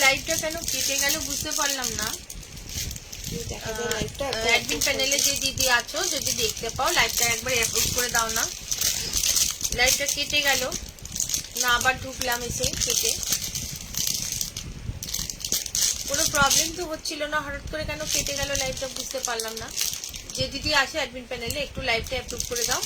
লাইভটা কেন কেটে গেল বুঝতে পারলাম না। অ্যাডমিন প্যানেলে যে দিদি আছো যদি দেখতে পাও লাইভটা একবার অ্যাপ্রুভ করে দাও না। লাইভটা কেটে গেল না, আবার ঢুকলাম এসে কেটে। কোনো প্রবলেম তো হচ্ছিল না, হঠাৎ করে কেন কেটে গেল লাইভটা বুঝতে পারলাম না। যে দিদি আছে অ্যাডমিন প্যানেলে একটু লাইভটা অ্যাপ্রুভ করে দাও।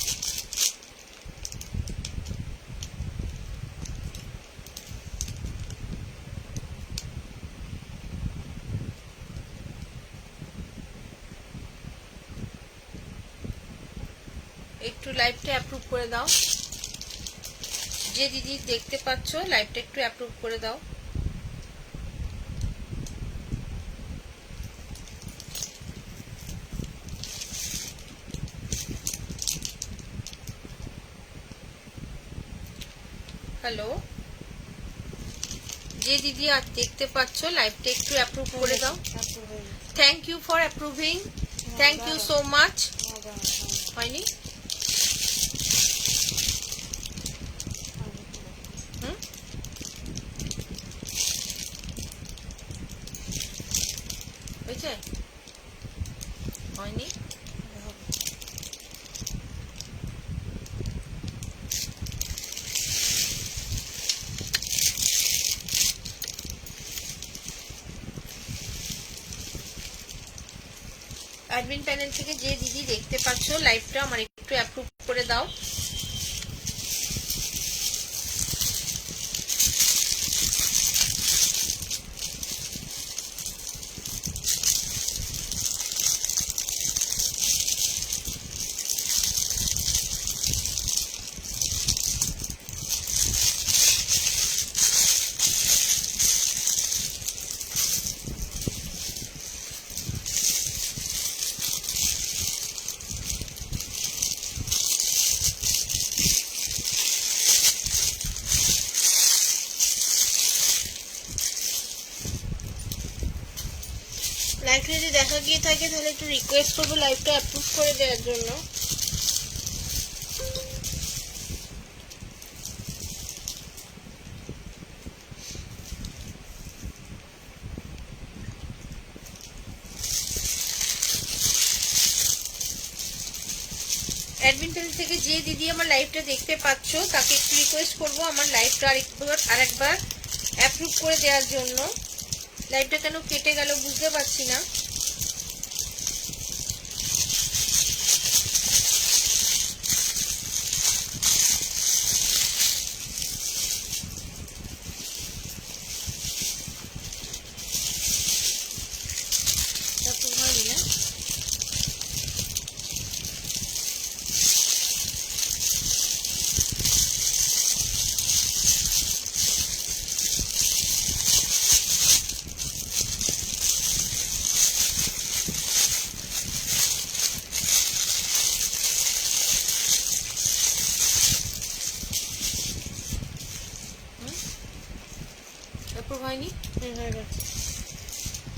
একটু লাইভটা অ্যাপ্রুভ করে দাও। যে দিদি দেখতে পাচ্ছ লাইভটা একটু অ্যাপ্রুভ করে দাও। হ্যালো, যে দিদি আর দেখতে পাচ্ছ লাইভটা একটু অ্যাপ্রুভ করে দাও। Thank you for approving, thank you so much. হয়নি? হয়েছে? হয়নি? অ্যাডমিন প্যানেল থেকে যে দিদি দেখতে পাচ্ছ লাইভটা আমার একটু অ্যাপ্রুভ করে দাও। লাইভটা যদি দেখা গিয়ে থাকে তাহলে একটু রিকোয়েস্ট করবো লাইভটা অ্যাপ্রুভ করে দেওয়ার জন্য। অ্যাডমিন প্যানেল থেকে যে দিদি আমার লাইভটা দেখতে পাচ্ছ তাকে একটু রিকোয়েস্ট করবো আমার লাইভটা আরেকবার অ্যাপ্রুভ করে দেওয়ার জন্য। লাইভটা কেন কেটে গেল বুঝতে পারছি না।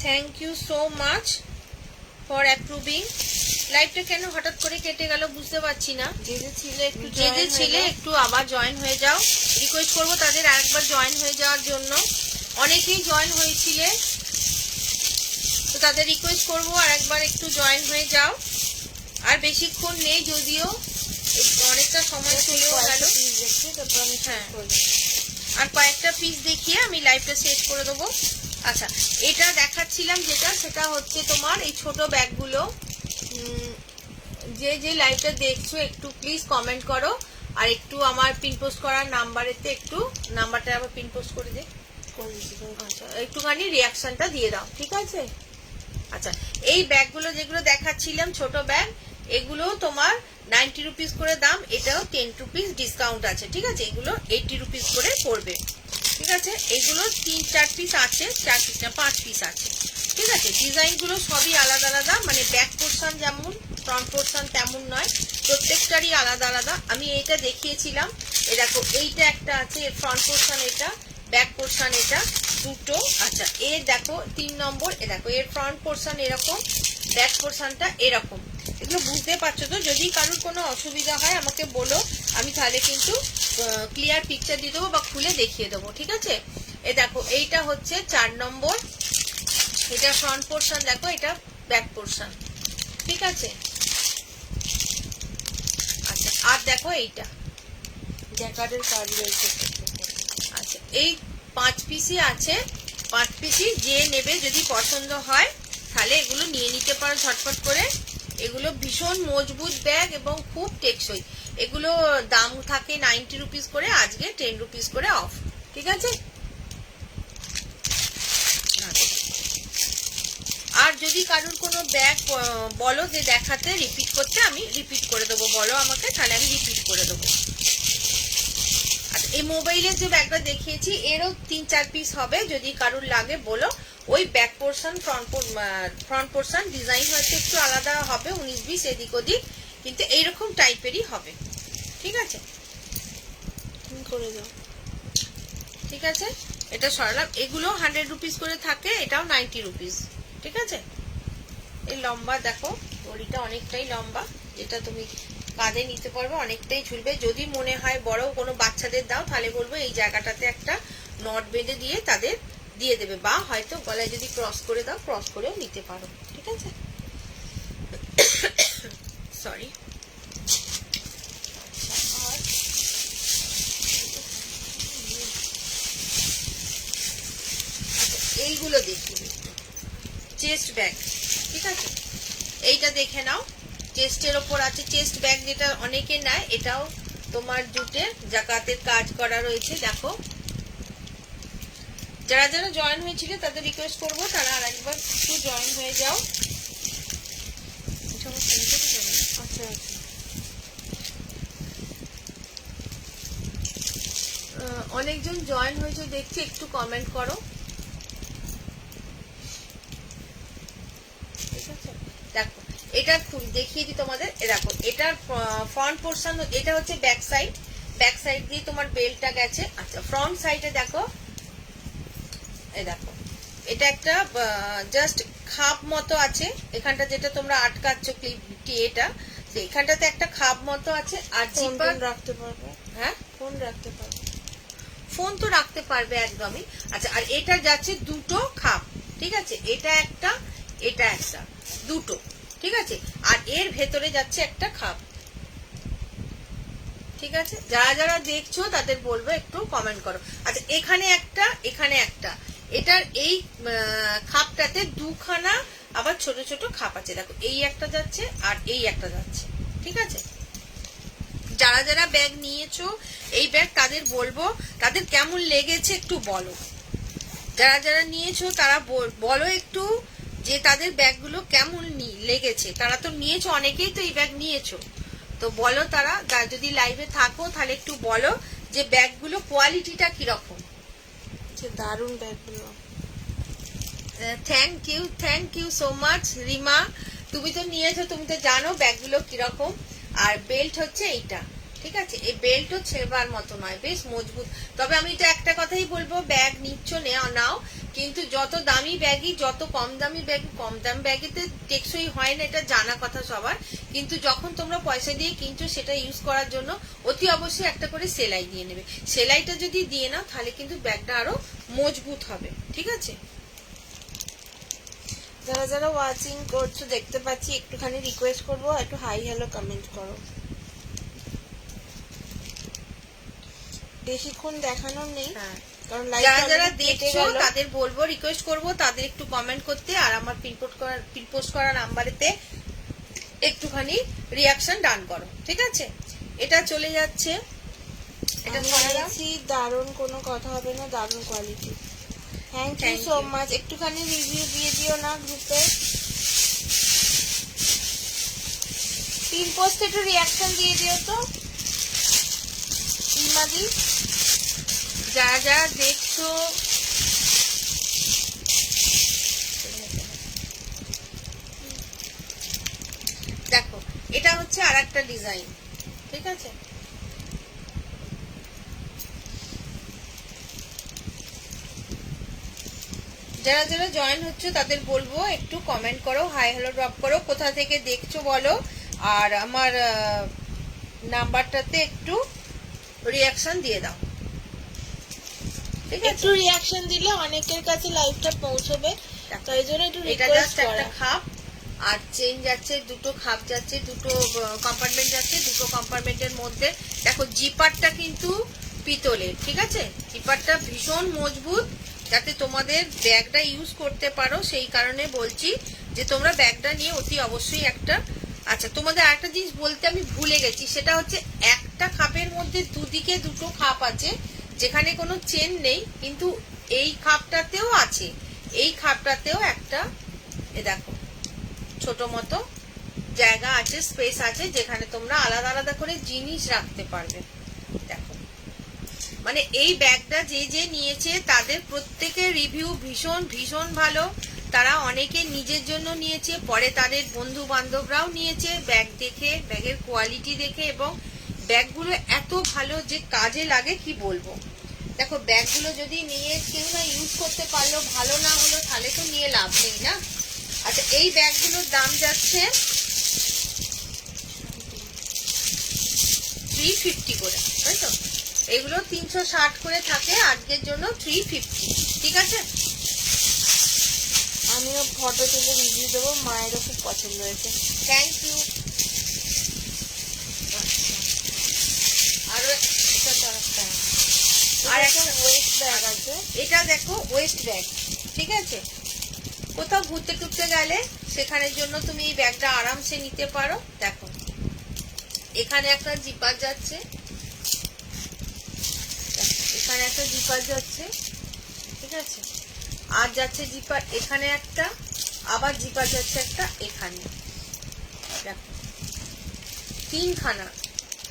Thank you so much for approving. লাইভটা কেন হঠাৎ করে কেটে গেল বুঝতে পারছি না। যে যে ছিলে একটু আবার জয়েন হয়ে যাও। রিকোয়েস্ট করবো তাদের আরেকবার জয়েন হয়ে যাওয়ার জন্য। অনেকেই জয়েন হয়েছিলে তো তাদের রিকোয়েস্ট করবো আরেকবার একটু জয়েন হয়ে যাও। আর বেশিক্ষণ নেই, যদিও অনেকটা সময় চলেও গেল। হ্যাঁ, আর কয়েকটা পিস দেখিয়ে আমি লাইভটা শেষ করে দেবো। আচ্ছা, এটা দেখাচ্ছিলাম যেটা, সেটা হচ্ছে তোমার এই ছোট ব্যাগগুলো। যে যে লাইভটা দেখছো একটু প্লিজ কমেন্ট করো, আর একটু আমার পিন পোস্ট করার নাম্বারেতে একটু নাম্বারটা আবার পিন পোস্ট করে দে। আচ্ছা, একটুখানি রিয়াকশনটা দিয়ে দাও, ঠিক আছে? আচ্ছা, এই ব্যাগগুলো যেগুলো দেখাচ্ছিলাম ছোট ব্যাগ, এগুলো তোমার 90 রুপিস করে দাম। এটাও 10 রুপিস ডিসকাউন্ট আছে, ঠিক আছে? এগুলো 80 রুপিস করে পড়বে, ঠিক আছে? এগুলো 3-4 পিস আছে, 4 পিস না 5 পিস আছে, ঠিক আছে? ডিজাইনগুলো সবই আলাদা আলাদা, মানে ব্যাক পোর্শন যেমন ফ্রন্ট পোর্শন তেমন নয়, প্রত্যেকটারই আলাদা আলাদা। আমি এইটা দেখিয়েছিলাম, এ দেখো এইটা একটা আছে, এর ফ্রন্ট পোর্শন এটা, ব্যাক পোর্শন এটা, দুটো। আচ্ছা, এর দেখো 3 নম্বর, এ দেখো এর ফ্রন্ট পোর্শন এরকম, ব্যাক পোর্শনটা এরকম। এগুলো বুঝতে পারছো তো? যদি কারোর কোনো অসুবিধা হয় আমাকে বলো, আমি তাহলে কিন্তু ক্লিয়ার পিকচার দিয়ে দেবো বা খুলে দেখিয়ে দেবো, ঠিক আছে? এই দেখো এইটা হচ্ছে 4 নম্বর, এটা ফ্রন্ট পোর্শন, দেখো এটা ব্যাক পোর্শন, ঠিক আছে? আচ্ছা, আর দেখো এইটা জ্যাকার্ডের কাজ রয়েছে। আচ্ছা, এই 5 পিসই আছে, 5 পিসই যে নেবে যদি পছন্দ হয় তাহলে এগুলো নিয়ে নিতে পারো ঝটপট করে। এগুলো ভীষণ মজবুত ব্যাগ এবং খুব টেকসই। এগুলো দাম থাকে 90 রুপিস করে, আজকে 10 রুপিস করে অফ, ঠিক আছে? আর যদি কারোর কোনো ব্যাগ বলো যে দেখাতে, রিপিট করতে, আমি রিপিট করে দেবো, বলো আমাকে, তাহলে আমি রিপিট করে দেবো। আচ্ছা, এই মোবাইলের যে ব্যাগটা দেখিয়েছি এরও 3-4 পিস হবে, যদি কারোর লাগে বলো। ওই back portion front portion design হয়তো একটু আলাদা হবে, 19-20 এদিক ওদিক, কিন্তু এইরকম টাইপেরই হবে, ঠিক আছে? করে দাও, ঠিক আছে? এটা সরালাম। এগুলো 100 রুপিস করে থাকে, এটাও 90 রুপিস, ঠিক আছে? এই লম্বা দেখো, দড়িটা অনেকটাই লম্বা, যেটা তুমি কাঁধে নিতে পারবে, অনেকটাই ঝুলবে। যদি মনে হয় বড় কোনো বাচ্চাদের দাও তাহলে বলবো এই জায়গাটাতে একটা নট বেঁধে দিয়ে তাদের দিয়ে দেবে, বা হয়তো গলায় যদি ক্রস করে দাও, ক্রস করেও নিতে পারো, ঠিক আছে? সরি। এইগুলো দেখি, চেস্ট ব্যাগ, ঠিক আছে? এইটা দেখে নাও, চেস্টের ওপর আছে চেস্ট ব্যাগ, যেটা অনেকে নেয়। এটাও তোমার জুটের জাকাতের কাজ করা রয়েছে, দেখো। যারা যারা জয়েন হয়েছিল তাদের রিকোয়েস্ট করবো তারা আর একবার একটু জয়েন হয়ে যাও। আচ্ছা, অনেকজন জয়েন হয়েছে দেখছি, একটু কমেন্ট করো, ঠিক আছে? দেখো এটা দেখিয়ে দিই তোমাদের। দেখো এটার ফ্রন্ট পোর্শন, এটা হচ্ছে ব্যাক সাইড, ব্যাক সাইড দিয়ে তোমার বেল্টটা গেছে। আচ্ছা, ফ্রন্ট সাইডে দেখো, এই দেখো এটা একটা জাস্ট খাপ মতো আছে, এখানটা যেটা তোমরা আটকাচ্ছ ক্লিপটি, এটা এখানটাতে একটা খাপ মতো আছে। আর জিপার রাখতে পারবে, হ্যাঁ ফোন রাখতে পারবে, ফোন তো রাখতে পারবে একদমই। আচ্ছা, আর এটা যাচ্ছে দুটো খাপ, ঠিক আছে? এটা একটা, এটা একটা, দুটো, ঠিক আছে? আর এর ভেতরে যাচ্ছে একটা খাপ, ঠিক আছে? যারা যারা দেখছো তাদের বলবো একটু কমেন্ট করো। আচ্ছা, এখানে একটা, এখানে একটা, এটার এই খাপটাতে দুখানা আবার ছোট ছোট খাপ আছে, দেখো এই একটা যাচ্ছে আর এই একটা যাচ্ছে, ঠিক আছে? যারা যারা ব্যাগ নিয়েছো এই ব্যাগ, তাদের বলবো তাদের কেমন লেগেছে একটু বলো। যারা যারা নিয়েছো তারা বলো একটু যে তাদের ব্যাগগুলো কেমন লেগেছে। তারা তো নিয়েছো, অনেকেই তো এই ব্যাগ নিয়েছো, তো বলো। তারা যদি লাইভে থাকো তাহলে একটু বলো যে ব্যাগগুলো কোয়ালিটিটা কিরকম। দারুণ ব্যাগগুলো। Thank you so much Rima, তুমি তো নিয়েছো, তুমি তো জানো ব্যাগগুলো কিরকম। আর বেল্ট হচ্ছে এইটা, ঠিক আছে? এই বেল্টও ছেড়বার মতো নয়, বেশ মজবুত। তবে আমি তো একটা কথাই বলবো, ব্যাগ নিচ্ছ নাও, কিন্তু যত দামি ব্যাগই, যত কম দামি ব্যাগ, কম দাম ব্যাগেতে টেকসই হয় না, এটা জানা কথা সবার। কিন্তু যখন তোমরা পয়সা দিয়ে কিনছো সেটা ইউজ করার জন্য অতি অবশ্যই একটা করে সেলাই দিয়ে নেবে। সেলাইটা যদি দিয়ে নাও তাহলে কিন্তু ব্যাগটা আরো মজবুত হবে, ঠিক আছে? যারা যারা ওয়াচিং করছো দেখতে পাচ্ছি, একটুখানি রিকোয়েস্ট করবো একটু হাই হ্যালো কমেন্ট করো, বেশিক্ষণ দেখানোর নেই। হ্যাঁ, কারণ যারা যারা দেখছো তাদের বলবো, রিকোয়েস্ট করবো তাদের একটু কমেন্ট করতে, আর আমার পিন পোস্ট করা নাম্বারেতে একটুখানি রিয়াকশন ডান করো, ঠিক আছে? এটা চলে যাচ্ছে, এটা দারুণ, কোনো কথা হবে না, দারুণ quality. Thank you so much. একটুখানি রিভিউ দিয়ে দিও না গ্রুপে, পিন পোস্টে একটু রিয়াকশন দিয়ে দিও তো ইমাদি। যারা যারা দেখছো দেখো, এটা হচ্ছে আর একটা ডিজাইন, ঠিক আছে? যারা যারা জয়েন হচ্ছে তাদের বলবো একটু কমেন্ট করো, হাই হ্যালো ড্রপ করো, কোথা থেকে দেখছো বলো, আর আমার নাম্বারটাতে একটু রিয়াকশন দিয়ে দাও, ঠিক আছে? একটু রিয়াকশন দিলে অনেকের কাছে লাইভটা পৌঁছবে, তাই জন্য একটু এটা রিকোয়েস্ট জাস্ট একটা করা। খাপ, আর চেন যাচ্ছে, দুটো খাপ যাচ্ছে, দুটো কম্পার্টমেন্ট যাচ্ছে, দুটো কম্পার্টমেন্টের মধ্যে দেখো জিপারটা কিন্তু পিতলের, ঠিক আছে? জিপারটা ভীষণ মজবুত, যাতে তোমাদের ব্যাগটা ইউজ করতে পারো, সেই কারণে বলছি যে তোমরা ব্যাগটা নিয়ে অতি অবশ্যই একটা। আচ্ছা, তোমাদের আরেকটা জিনিস বলতে আমি ভুলে গেছি, সেটা হচ্ছে একটা খাপের মধ্যে দুদিকে দুটো খাপ আছে, যেখানে কোনো চেন নেই, কিন্তু এই খাপটাতেও আছে, এই খাপটাতেও একটা, এ দেখো ছোট মতো জায়গা আছে, স্পেস আছে, যেখানে তোমরা আলাদা আলাদা করে জিনিস রাখতে পারবে। দেখো, মানে এই ব্যাগটা যে যে নিয়েছে তাদের প্রত্যেকের রিভিউ ভীষণ ভীষণ ভালো। তারা অনেকে নিজের জন্য নিয়েছে, পরে তাদের বন্ধু বান্ধবরাও নিয়েছে ব্যাগ দেখে, ব্যাগের কোয়ালিটি দেখে, এবং ব্যাগগুলো এত ভালো যে কাজে লাগে কি বলবো। দেখো, ব্যাগগুলো যদি নিয়ে কেউ না ইউজ করতে পারলো, ভালো না হলো, তাহলে তো নিয়ে লাভ নেই না। আচ্ছা, এই ব্যাগগুলোর দাম যাচ্ছে 350 করে, তাই তো? এগুলো 360 করে থাকে, আজকের জন্য 350, ঠিক আছে? আমিও ফটো তুলে রিভিউ দেবো, মায়েরও খুব পছন্দ হয়েছে। Thank you. আরো এটা তো আরেকটা, আর একটা ওয়েস্ট ব্যাগ আছে। এটা দেখো ওয়েস্ট ব্যাগ, ঠিক আছে? কোথাও ঘুরতে টুরতে গেলে সেখানের জন্য তুমি এই ব্যাগটা আরামসে নিতে পারো। দেখো, এখানে একটা জিপার যাচ্ছে, এখানে একটা জিপার যাচ্ছে, ঠিক আছে? আর যাচ্ছে জিপার এখানে একটা, আবার জিপার যাচ্ছে একটা এখানে, দেখো তিনখানা,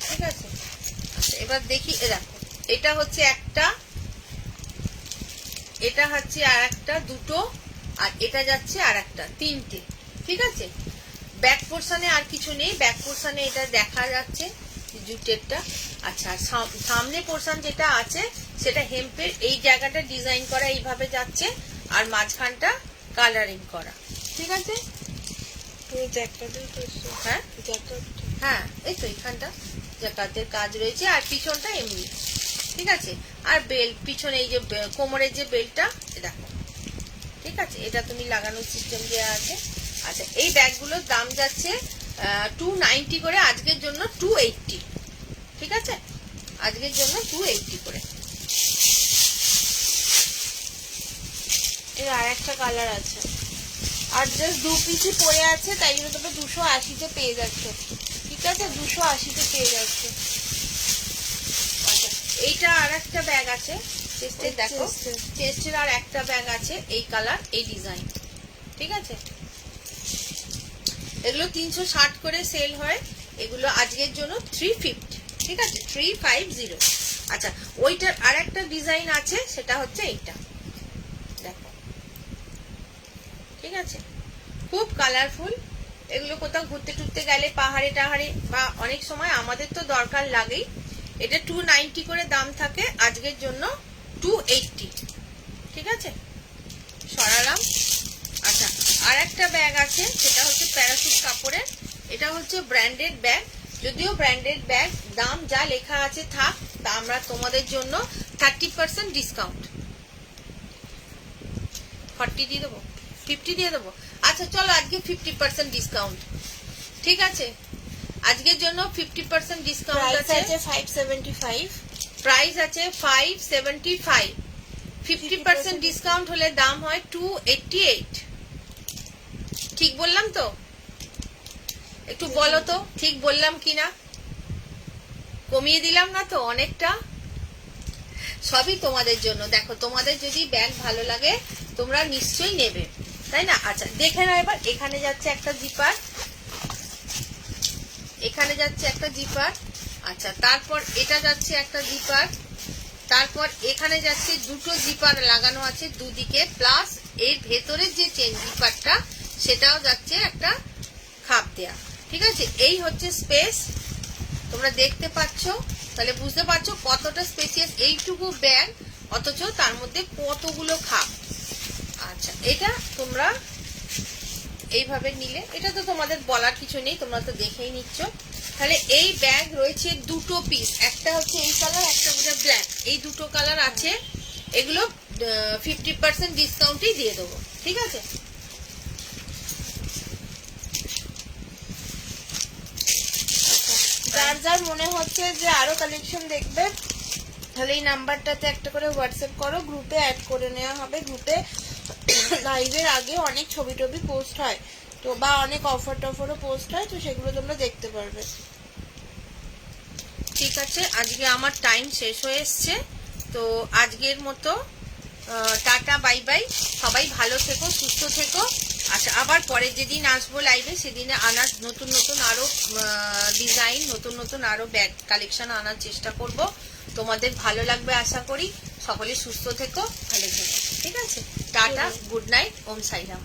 ঠিক আছে? আচ্ছা, এবার দেখি, এ দেখো এটা হচ্ছে একটা, এটা হচ্ছে আর একটা, দুটো, আর এটা যাচ্ছে আর একটা, তিনটে, ঠিক আছে? ব্যাক পোর্শনে আর কিছু নেই, ব্যাক পোর্শনে এটা দেখা যাচ্ছে জুটেরটা। আচ্ছা, সামনে পোর্শন যেটা আছে সেটা হেম্পের, এই জায়গাটা ডিজাইন করা এইভাবে যাচ্ছে, আর মাঝখানটা কালারিং করা, ঠিক আছে? হ্যাঁ হ্যাঁ, এই তো এখানটা জ্যাকার্ডের কাজ রয়েছে, আর পিছনটা এমনি, ঠিক আছে? আর বেল্ট পিছনে, এই যে কোমরের যে বেল্টটা, দেখো, ঠিক আছে? এটা তুমি লাগানোর সিস্টেম দেওয়া আছে। আচ্ছা, এই ব্যাগগুলোর দাম যাচ্ছে 290 করে, আজকের জন্য 280, ঠিক আছে? আজকের জন্য 280 করে। এর আর একটা কালার আছে, আর জাস্ট 2 পিসই পড়ে আছে, তাই জন্য তোমরা 280-তে পেয়ে যাচ্ছে, ঠিক আছে? 280-তে পেয়ে যাচ্ছে। আচ্ছা, এইটা আর একটা ব্যাগ আছে চেস্টের, দেখো চেস্টের আর একটা ব্যাগ আছে, এই কালার, এই ডিজাইন, ঠিক আছে? এগুলো 360 করে সেল হয়, এগুলো আজকের জন্য 350, ঠিক আছে? 350। আচ্ছা, ওইটার আর একটা ডিজাইন আছে, সেটা হচ্ছে এইটা, দেখো, ঠিক আছে? খুব কালারফুল। এগুলো কোথাও ঘুরতে টুরতে গেলে, পাহাড়ে টাহাড়ে, বা অনেক সময় আমাদের তো দরকার লাগেই। এটা 290 করে দাম থাকে, আজকের জন্য 280, ঠিক আছে? সরালাম। আচ্ছা, আর একটা ব্যাগ আছে, সেটা হচ্ছে প্যারাসুট কাপড়ের, এটা হচ্ছে ব্র্যান্ডেড ব্যাগ, যদিও ব্র্যান্ডেড ব্যাগ, দাম যা লেখা আছে থাক, তা আমরা তোমাদের জন্য 30% ডিসকাউন্ট, 40 দিয়ে দেবো, 50 দিয়ে দেবো। আচ্ছা চলো, আজকে 50% ডিসকাউন্ট, ঠিক আছে? আজকের জন্য 50% ডিসকাউন্ট আছে, 575, প্রাইস আছে 575, 50% ডিসকাউন্ট হলে দাম হয় 288, ঠিক বললাম তো? একটু বলো তো ঠিক বললাম কিনা, কমিয়ে দিলাম না তো অনেকটা? সবই তোমাদের জন্য। দেখো, তোমাদের যদি ব্যাগ ভালো লাগে তোমরা নিশ্চয়ই নেবে, তাই না? আচ্ছা, দেখে নাও এবার, এখানে যাচ্ছে একটা জিপার, এখানে যাচ্ছে একটা জিপার, আচ্ছা, তারপর এটা যাচ্ছে একটা জিপার, তারপর এখানে যাচ্ছে দুটো জিপার লাগানো আছে দুদিকে, প্লাস এর ভেতরের যে চেন জিপারটা সেটাও যাচ্ছে একটা খাপ দেয়া, ঠিক আছে? এই হচ্ছে স্পেস, তোমরা দেখতে পাচ্ছ, তাহলে বুঝতে পারছো কতটা স্পেসিয়াস এইটুকু ব্যাগ, অথচ তার মধ্যে কতগুলো খাপ। আচ্ছা, এটা তোমরা এইভাবে নিলে, এটা তো তোমাদের বলার কিছু নেই, তোমরা তো দেখেই নিচ্ছ। তাহলে এই ব্যাগ রয়েছে দুটো পিস, একটা হচ্ছে এই কালার, একটা হচ্ছে ব্ল্যাক, এই দুটো কালার আছে। এগুলো 50% ডিসকাউন্টেই দিয়ে দেবো, ঠিক আছে? যার যার মনে হচ্ছে যে আরো কালেকশন দেখবে, তাহলে এই নাম্বারটাতে একটা করে হোয়াটসঅ্যাপ করো, গ্রুপে অ্যাড করে নেওয়া হবে। গ্রুপে লাইভের আগে অনেক ছবি টবি পোস্ট হয়, তো বা অনেক অফার টফারও পোস্ট হয়, তো সেগুলো তোমরা দেখতে পারবে। ঠিক আছে, আজকে আমার টাইম শেষ হয়ে এসছে, তো আজকের মতো টাটা বাই বাই। সবাই ভালো থেকো, সুস্থ থেকো। আচ্ছা, আবার পরের যেদিন আসবো লাইভে সেদিনে আনার নতুন নতুন আরো ডিজাইন, নতুন নতুন আরো ব্যাগ কালেকশন আনার চেষ্টা করব। তোমাদের ভালো লাগবে আশা করি। সকলে সুস্থ থেকো, ভালো থেকো, ঠিক আছে? টাটা, গুড নাইট, ওম সাইরাম।